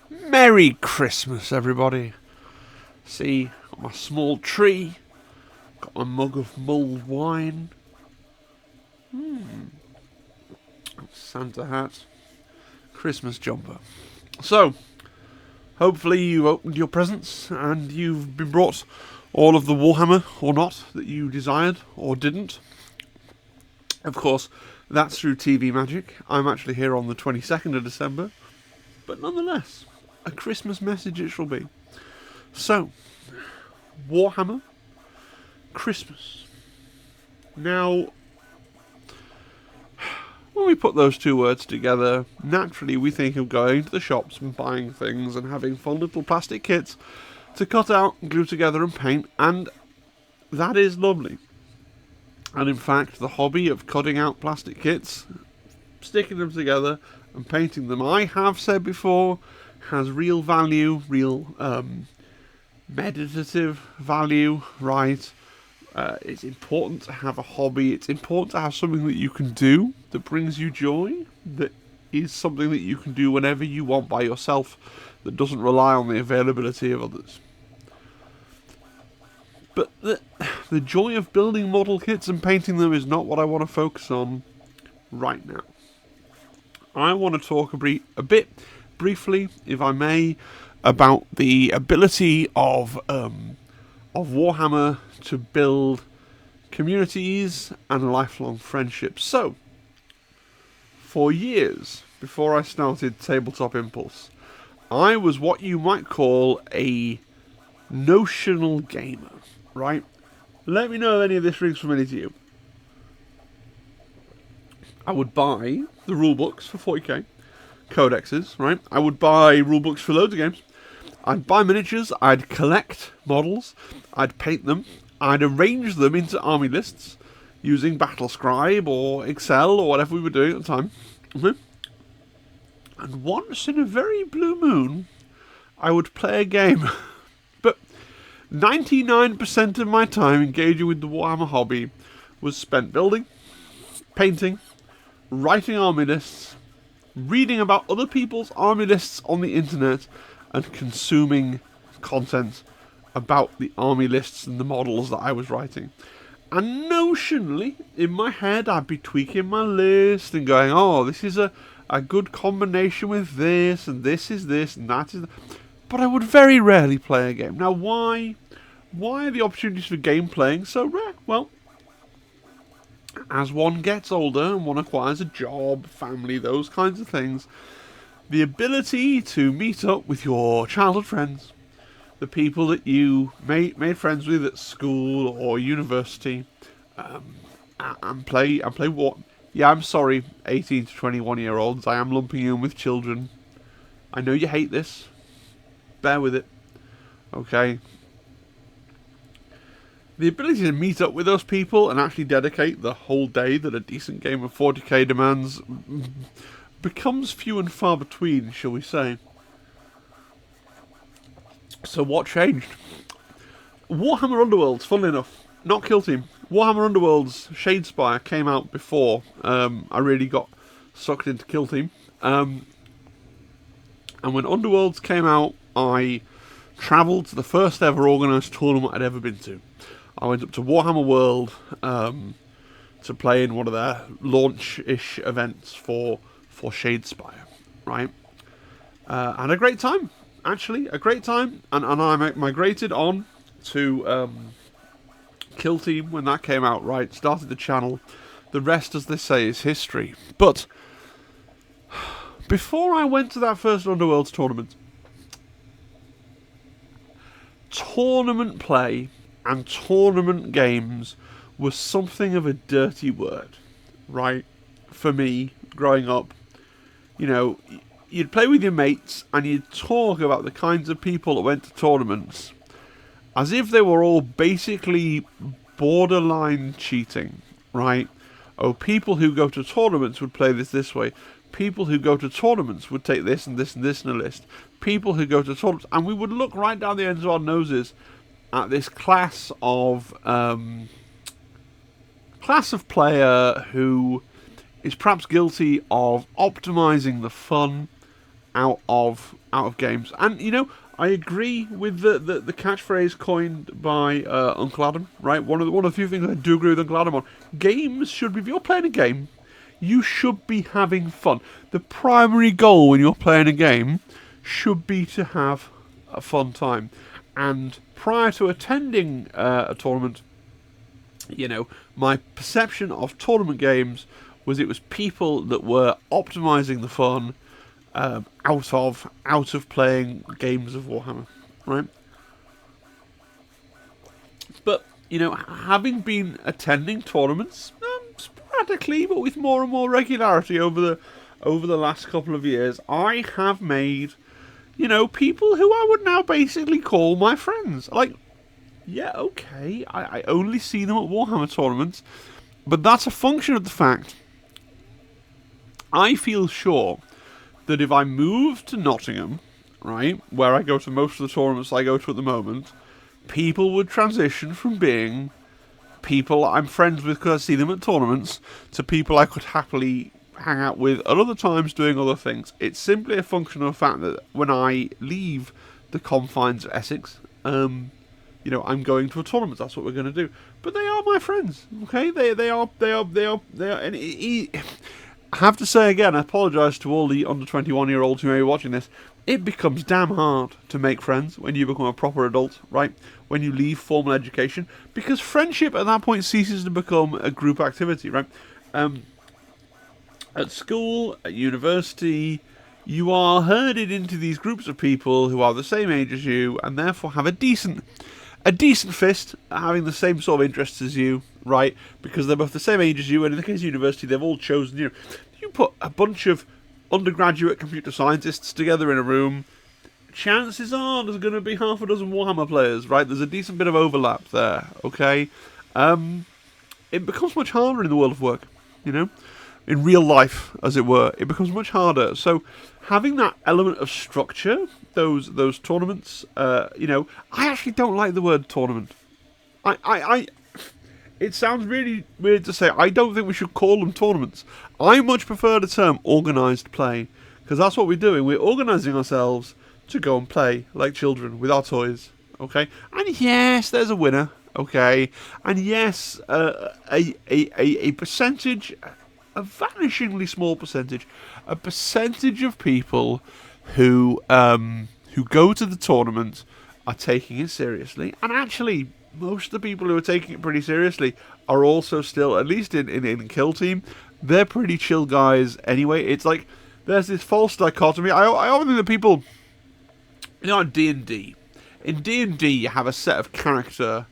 Merry Christmas, everybody. See, got my small tree, got my mug of mulled wine, Santa hat, Christmas jumper. So, hopefully you've opened your presents and you've been brought all of the Warhammer, or not, that you desired or didn't. Of course, that's through TV Magic. I'm actually here on the 22nd of December, but nonetheless, a Christmas message it shall be. So, Warhammer, Christmas. Now, when we put those two words together, naturally we think of going to the shops and buying things and having fun little plastic kits to cut out, glue together and paint, and that is lovely. And in fact, the hobby of cutting out plastic kits, sticking them together and painting them, I have said before, has real value, real meditative value, right? It's important to have a hobby. It's important to have something that you can do that brings you joy, that is something that you can do whenever you want by yourself, that doesn't rely on the availability of others. But the joy of building model kits and painting them is not what I want to focus on right now. I want to talk a bit briefly, if I may, about the ability of Warhammer to build communities and lifelong friendships. So, for years before I started Tabletop Impulse, I was what you might call a notional gamer, right? Let me know if any of this rings familiar to you. I would buy the rulebooks for 40k, codexes, right? I would buy rulebooks for loads of games. I'd buy miniatures, I'd collect models, I'd paint them, I'd arrange them into army lists using Battlescribe or Excel or whatever we were doing at the time. And once in a very blue moon, I would play a game. But 99% of my time engaging with the Warhammer hobby was spent building, painting, writing army lists, reading about other people's army lists on the internet, and consuming content about the army lists and the models that I was writing. And notionally, in my head, I'd be tweaking my list and going, oh, this is a good combination with this, and this is this, and that is that. But I would very rarely play a game. Now, why are the opportunities for game playing so rare? Well, as one gets older and one acquires a job, family, those kinds of things, the ability to meet up with your childhood friends, the people that you made friends with at school or university, and play what? Yeah, I'm sorry, 18 to 21-year-olds, I am lumping you in with children. I know you hate this. Bear with it. Okay? The ability to meet up with those people and actually dedicate the whole day that a decent game of 40k demands becomes few and far between, shall we say. So what changed? Warhammer Underworlds, funnily enough, not Kill Team. Warhammer Underworlds Shadespire came out before I really got sucked into Kill Team. And when Underworlds came out, I travelled to the first ever organised tournament I'd ever been to. I went up to Warhammer World to play in one of their launch-ish events for Shadespire, right? And a great time, actually, a great time. And I migrated on to Kill Team when that came out, right? Started the channel. The rest, as they say, is history. But before I went to that first Underworlds tournament play and tournament games was something of a dirty word, right? For me, growing up, you know, you'd play with your mates and you'd talk about the kinds of people that went to tournaments as if they were all basically borderline cheating, right? Oh, people who go to tournaments would play this way. People who go to tournaments would take this and this and this in a list. People who go to tournaments, and we would look right down the ends of our noses at this class of player who is perhaps guilty of optimizing the fun out of games. And I agree with the catchphrase coined by Uncle Adam. Right, one of the few things I do agree with Uncle Adam on. Games should be, if you're playing a game, you should be having fun. The primary goal when you're playing a game should be to have a fun time. And prior to attending a tournament, my perception of tournament games was it was people that were optimizing the fun out of playing games of Warhammer, right? But having been attending tournaments sporadically, but with more and more regularity over the last couple of years, I have made people who I would now basically call my friends. Like, yeah, okay, I only see them at Warhammer tournaments, but that's a function of the fact I feel sure that if I moved to Nottingham, right, where I go to most of the tournaments I go to at the moment, people would transition from being people I'm friends with because I see them at tournaments to people I could happily hang out with at other times doing other things. It's simply a function of the fact that when I leave the confines of Essex, I'm going to a tournament. That's what we're going to do. But they are my friends. Okay, they are. And I have to say again, I apologise to all the under 21-year-olds who may be watching this. It becomes damn hard to make friends when you become a proper adult, right? When you leave formal education, because friendship at that point ceases to become a group activity, right? At school, at university, you are herded into these groups of people who are the same age as you, and therefore have a decent fist at having the same sort of interests as you, right? Because they're both the same age as you, and in the case of university, they've all chosen you. You put a bunch of undergraduate computer scientists together in a room, chances are there's going to be half a dozen Warhammer players, right? There's a decent bit of overlap there, okay? It becomes much harder in the world of work, in real life, as it were. It becomes much harder. So having that element of structure, those tournaments, I actually don't like the word tournament. It sounds really weird to say. I don't think we should call them tournaments. I much prefer the term organised play, because that's what we're doing. We're organising ourselves to go and play like children with our toys, okay? And yes, there's a winner, okay? And yes, a percentage, a vanishingly small percentage, a percentage of people who go to the tournament are taking it seriously. And actually, most of the people who are taking it pretty seriously are also still, at least in Kill Team, they're pretty chill guys anyway. It's like, there's this false dichotomy. I often think that people, in D&D. In D&D, you have a set of character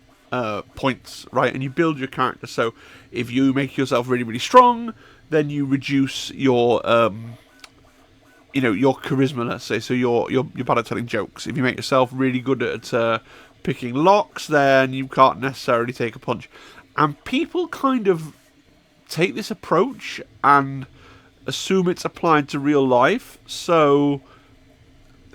points, right? And you build your character. So if you make yourself really, really strong, then you reduce your your charisma, let's say. So you're bad at telling jokes. If you make yourself really good at picking locks, then you can't necessarily take a punch. And people kind of take this approach and assume it's applied to real life. So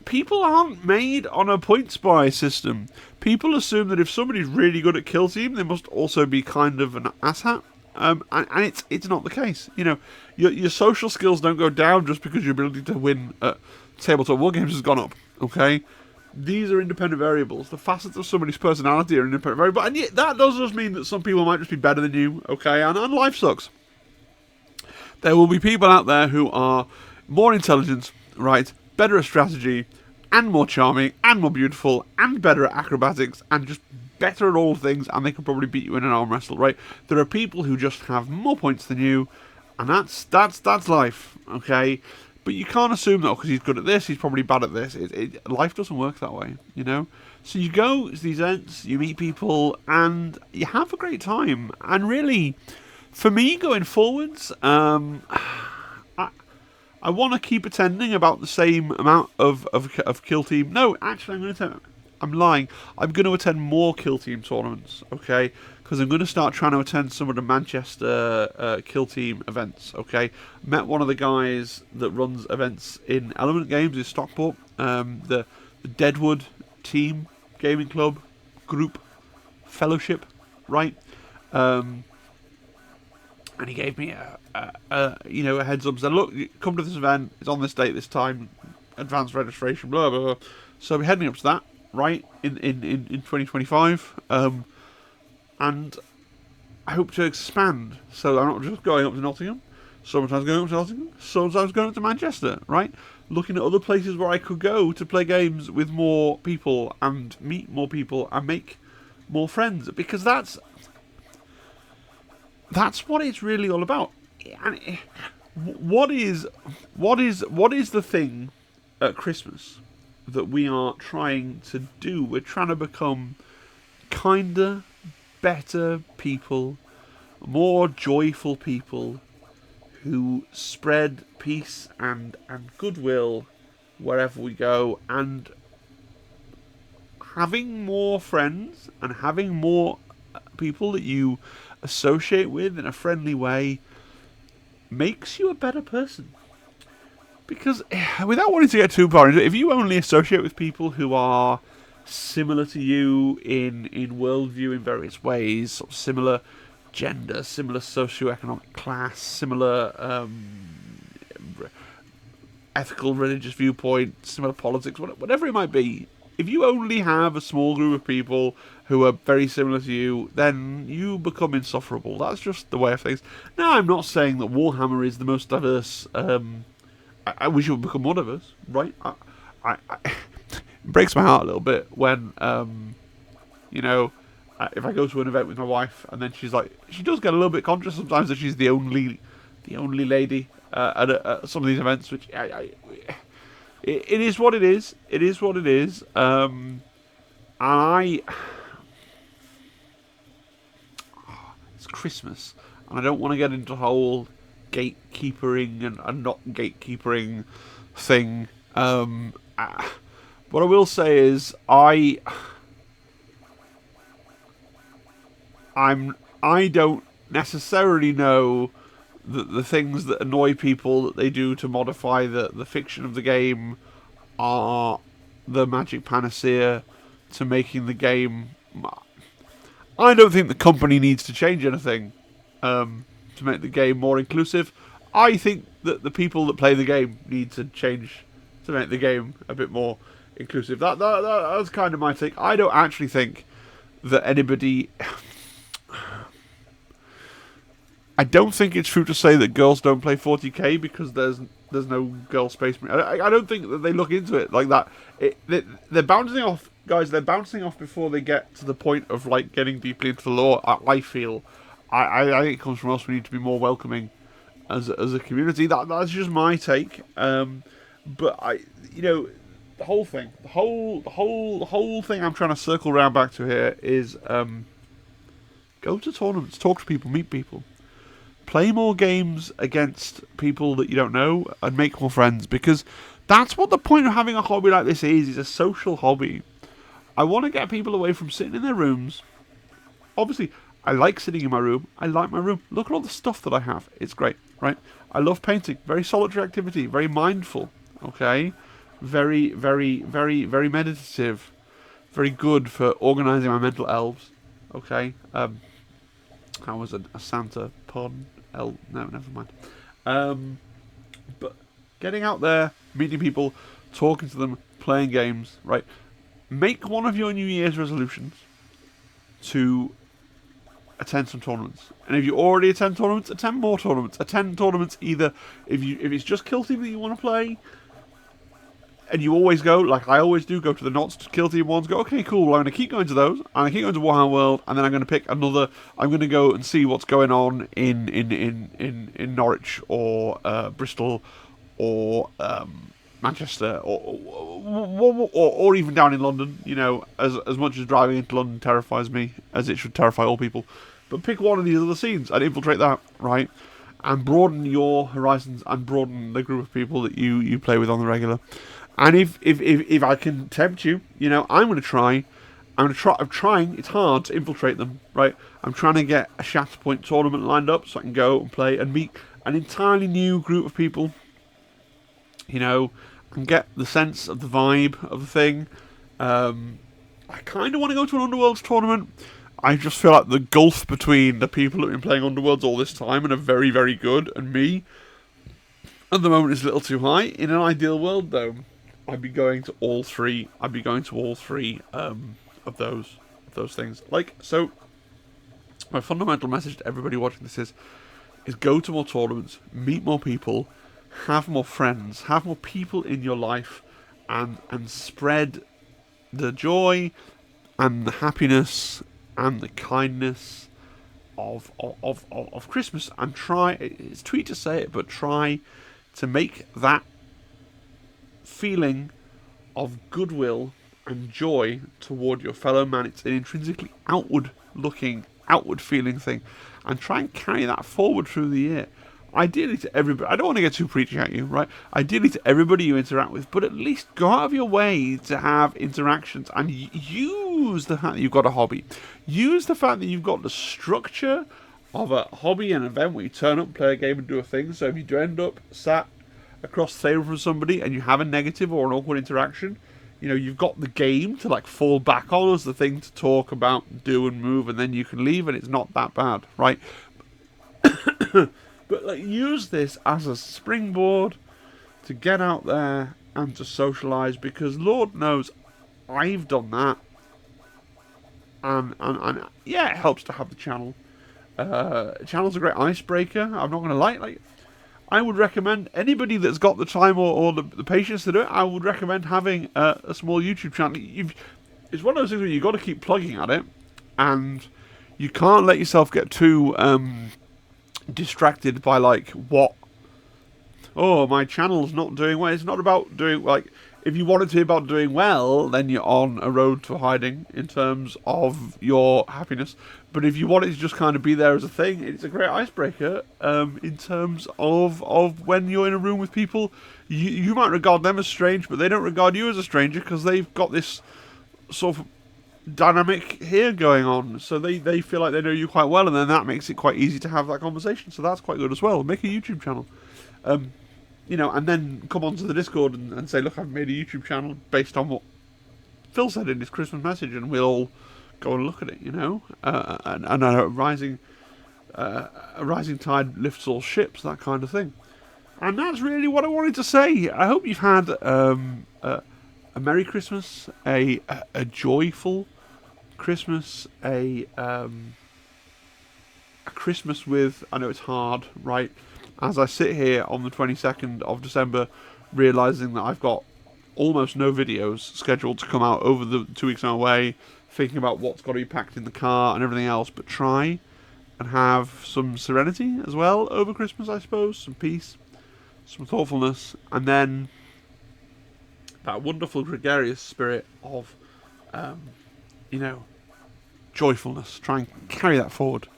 people aren't made on a points buy system. People assume that if somebody's really good at Kill Team, they must also be kind of an asshat. And it's not the case. Your social skills don't go down just because your ability to win at tabletop war games has gone up. Okay, these are independent variables. The facets of somebody's personality are independent variables, and yet that does just mean that some people might just be better than you. Okay, and life sucks. There will be people out there who are more intelligent, right, better at strategy, and more charming, and more beautiful, and better at acrobatics, and just better at all things, and they can probably beat you in an arm wrestle, right? There are people who just have more points than you, and that's life, okay? But you can't assume that because he's good at this, he's probably bad at this. Life doesn't work that way, So you go to these events, you meet people, and you have a great time. And really, for me, going forwards, I want to keep attending about the same amount of Kill Team. No, actually, I'm lying. I'm going to attend more Kill Team tournaments, okay? Because I'm going to start trying to attend some of the Manchester Kill Team events, okay? Met one of the guys that runs events in Element Games in Stockport, the Deadwood Team Gaming Club Group Fellowship, right? And he gave me a heads up. Said, look, come to this event. It's on this date, this time. advanced registration, blah, blah, blah. So we're heading up to that, right, in 2025. And I hope to expand. So I'm not just going up to Nottingham. Sometimes going up to Nottingham. Sometimes going up to Manchester, right? Looking at other places where I could go to play games with more people and meet more people and make more friends. Because that's what it's really all about. And what is the thing at Christmas that we are trying to do? We're trying to become kinder, better people, more joyful people who spread peace and goodwill wherever we go, and having more friends and having more people that you associate with in a friendly way makes you a better person. Because without wanting to get too far into it, if you only associate with people who are similar to you in worldview in various ways, sort of similar gender, similar socioeconomic class, similar ethical, religious viewpoint, similar politics, whatever it might be, if you only have a small group of people who are very similar to you, then you become insufferable. That's just the way of things. Now, I'm not saying that Warhammer is the most diverse. I wish it would become one of us, right? It breaks my heart a little bit when, if I go to an event with my wife and then she's like, she does get a little bit conscious sometimes that she's the only lady at some of these events, which it is what it is. It is what it is. It's Christmas, and I don't want to get into the whole gatekeepering and not gatekeepering thing. What I will say is I don't necessarily know that the things that annoy people that they do to modify the fiction of the game are the magic panacea to making the game. I don't think the company needs to change anything to make the game more inclusive. I think that the people that play the game need to change to make the game a bit more inclusive. That's kind of my take. I don't actually think that anybody. I don't think it's true to say that girls don't play 40k because there's no girl space marine. I don't think that they look into it like that. They're bouncing off, guys. They're bouncing off before they get to the point of like getting deeply into the lore. I feel. I think it comes from us. We need to be more welcoming as a community. That's just my take. But the whole thing, the whole thing I'm trying to circle around back to here is go to tournaments, talk to people, meet people. Play more games against people that you don't know and make more friends, because that's what the point of having a hobby like this is. It's a social hobby. I want to get people away from sitting in their rooms. Obviously, I like sitting in my room. I like my room. Look at all the stuff that I have. It's great, right? I love painting. Very solitary activity. Very mindful, okay? Very, very, very, very meditative. Very good for organising my mental elves, okay? That was a Santa pun. No, never mind. But getting out there, meeting people, talking to them, playing games, right? Make one of your New Year's resolutions to attend some tournaments. And if you already attend tournaments, attend more tournaments. Attend tournaments either if it's just Kill Team that you want to play, and you always go, like I always do, go to the not Kill Team ones, go, okay, cool, well, I'm going to keep going to those, and I keep going to Warhammer World, and then I'm going to pick another, I'm going to go and see what's going on in Norwich, or Bristol, or Manchester, or even down in London, as much as driving into London terrifies me, as it should terrify all people. But pick one of these other scenes and infiltrate that, right? And broaden your horizons and broaden the group of people that you play with on the regular. And if I can tempt you, I'm going to try. I'm trying. It's hard to infiltrate them, right? I'm trying to get a Shatterpoint tournament lined up so I can go and play and meet an entirely new group of people. And get the sense of the vibe of the thing. I kind of want to go to an Underworlds tournament. I just feel like the gulf between the people that have been playing Underworlds all this time and are very, very good, and me, at the moment is a little too high. In an ideal world, though, I'd be going to all three. I'd be going to all three of those things. Like, so, my fundamental message to everybody watching this is go to more tournaments, meet more people, have more friends, have more people in your life, and spread the joy and the happiness and the kindness of Christmas, and try, it's tweet to say it, but try to make that feeling of goodwill and joy toward your fellow man. It's an intrinsically outward looking, outward feeling thing, and try and carry that forward through the year. Ideally to everybody, I don't want to get too preachy at you, right? Ideally to everybody you interact with, but at least go out of your way to have interactions and use the fact that you've got a hobby. Use the fact that you've got the structure of a hobby and event where you turn up, play a game, and do a thing. So if you do end up sat across the table from somebody and you have a negative or an awkward interaction, you know, you've got the game to like fall back on as the thing to talk about, do and move, and then you can leave and it's not that bad, right? But like, use this as a springboard to get out there and to socialise, because Lord knows I've done that. And yeah, it helps to have the channel. Channel's a great icebreaker. I'm not going to lie. Like, I would recommend anybody that's got the time or the patience to do it, I would recommend having a small YouTube channel. It's one of those things where you've got to keep plugging at it, and you can't let yourself get too distracted by like, what, oh, my channel's not doing well. It's not about doing, like, if you want it to be about doing well, then you're on a road to hiding in terms of your happiness. But if you want it to just kind of be there as a thing, it's a great icebreaker in terms of when you're in a room with people. You might regard them as strange, but they don't regard you as a stranger because they've got this sort of dynamic here going on. So they feel like they know you quite well, and then that makes it quite easy to have that conversation. So that's quite good as well. Make a YouTube channel. You know, and then come onto the Discord and say, look, I've made a YouTube channel based on what Phil said in his Christmas message, and we'll all go and look at it, you know. And a rising tide lifts all ships, that kind of thing. And that's really what I wanted to say. I hope you've had a Merry Christmas, a joyful Christmas, a Christmas with, I know it's hard, right? As I sit here on the 22nd of December, realising that I've got almost no videos scheduled to come out over the 2 weeks I'm away, thinking about what's got to be packed in the car and everything else, but try and have some serenity as well over Christmas, I suppose, some peace, some thoughtfulness, and then that wonderful gregarious spirit of, you know, joyfulness. Try and carry that forward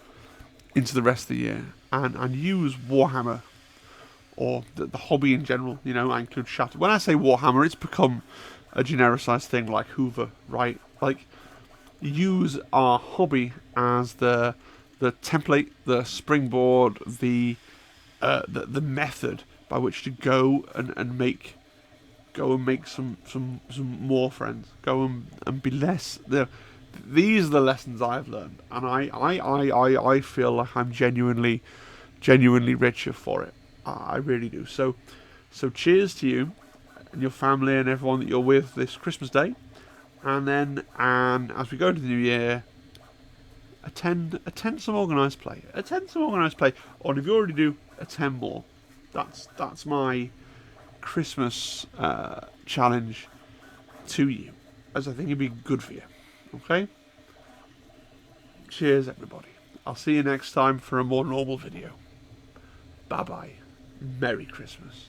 into the rest of the year. And use Warhammer, or the hobby in general, you know, I include Shatter. When I say Warhammer, it's become a genericized thing like Hoover, right? Like, use our hobby as the template, the springboard, the method by which to go and make some more friends. Go and be less. These are the lessons I've learned, and I feel like I'm genuinely richer for it. I really do. So cheers to you and your family and everyone that you're with this Christmas Day, and as we go into the new year, attend some organised play. Or if you already do, attend more. That's my Christmas challenge to you, as I think it'd be good for you. Okay? Cheers, everybody. I'll see you next time for a more normal video. Bye-bye. Merry Christmas.